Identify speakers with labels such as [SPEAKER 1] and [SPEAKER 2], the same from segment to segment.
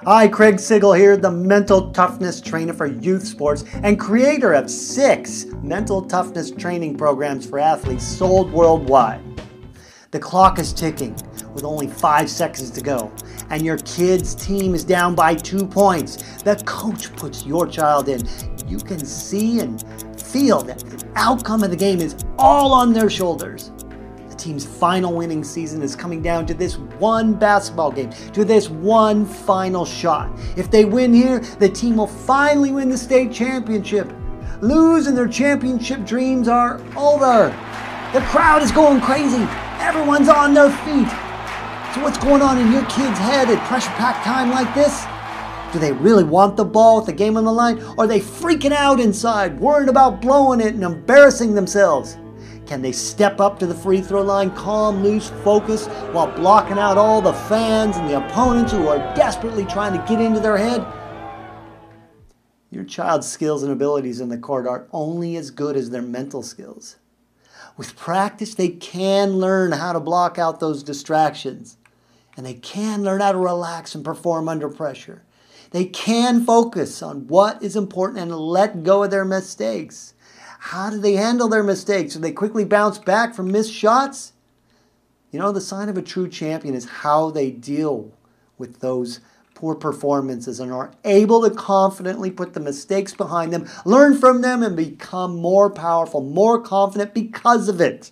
[SPEAKER 1] Hi, Craig Sigel here, the mental toughness trainer for youth sports and creator of 6 mental toughness training programs for athletes sold worldwide. The clock is ticking with only 5 seconds to go, and your kid's team is down by 2 points. The coach puts your child in. You can see and feel that the outcome of the game is all on their shoulders. The team's final winning season is coming down to this one basketball game, to this one final shot. If they win here, the team will finally win the state championship. Lose and their championship dreams are over. The crowd is going crazy. Everyone's on their feet. So what's going on in your kid's head at pressure-packed time like this? Do they really want the ball with the game on the line? Or are they freaking out inside, worried about blowing it and embarrassing themselves? Can they step up to the free throw line, calm, loose, focus, while blocking out all the fans and the opponents who are desperately trying to get into their head? Your child's skills and abilities in the court are only as good as their mental skills. With practice, they can learn how to block out those distractions. And they can learn how to relax and perform under pressure. They can focus on what is important and let go of their mistakes. How do they handle their mistakes? Do they quickly bounce back from missed shots? You know, the sign of a true champion is how they deal with those poor performances and are able to confidently put the mistakes behind them, learn from them, and become more powerful, more confident because of it.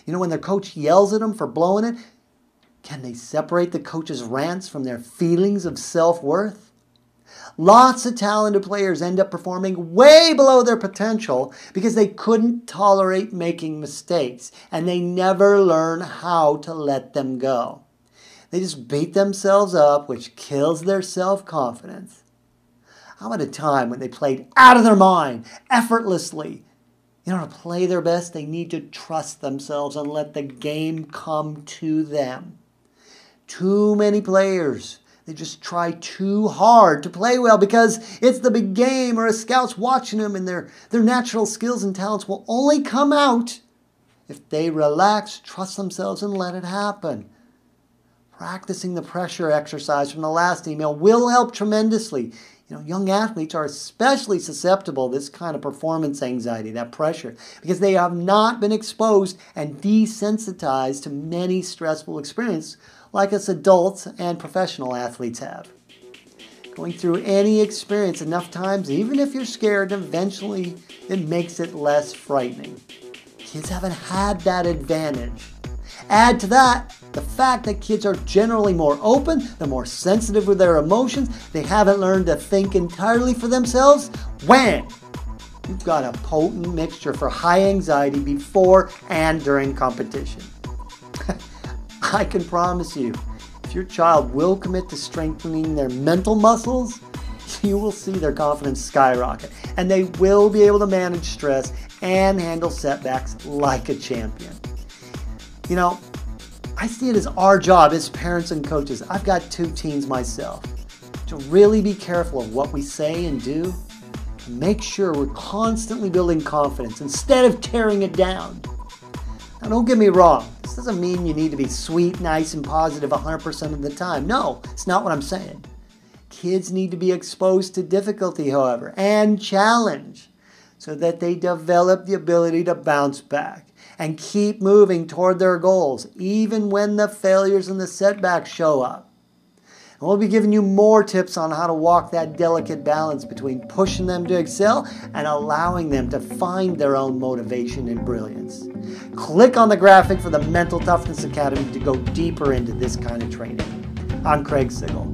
[SPEAKER 1] You know, when their coach yells at them for blowing it, can they separate the coach's rants from their feelings of self-worth? Lots of talented players end up performing way below their potential because they couldn't tolerate making mistakes and they never learn how to let them go. They just beat themselves up, which kills their self-confidence. How about a time when they played out of their mind, effortlessly? In order to play their best, they need to trust themselves and let the game come to them. Too many players, they just try too hard to play well because it's the big game or a scout's watching them, and their natural skills and talents will only come out if they relax, trust themselves, and let it happen. Practicing the pressure exercise from the last email will help tremendously. You know, young athletes are especially susceptible to this kind of performance anxiety, that pressure, because they have not been exposed and desensitized to many stressful experiences like us adults and professional athletes have. Going through any experience enough times, even if you're scared, eventually it makes it less frightening. Kids haven't had that advantage. Add to that the fact that kids are generally more open, they're more sensitive with their emotions, they haven't learned to think entirely for themselves. Wham! You've got a potent mixture for high anxiety before and during competition. I can promise you, if your child will commit to strengthening their mental muscles, you will see their confidence skyrocket, and they will be able to manage stress and handle setbacks like a champion. You know, I see it as our job as parents and coaches. I've got 2 teens myself, to really be careful of what we say and do, and make sure we're constantly building confidence instead of tearing it down. Now, don't get me wrong. This doesn't mean you need to be sweet, nice, and positive 100% of the time. No, it's not what I'm saying. Kids need to be exposed to difficulty, however, and challenge so that they develop the ability to bounce back and keep moving toward their goals, even when the failures and the setbacks show up. And we'll be giving you more tips on how to walk that delicate balance between pushing them to excel and allowing them to find their own motivation and brilliance. Click on the graphic for the Mental Toughness Academy to go deeper into this kind of training. I'm Craig Sigel.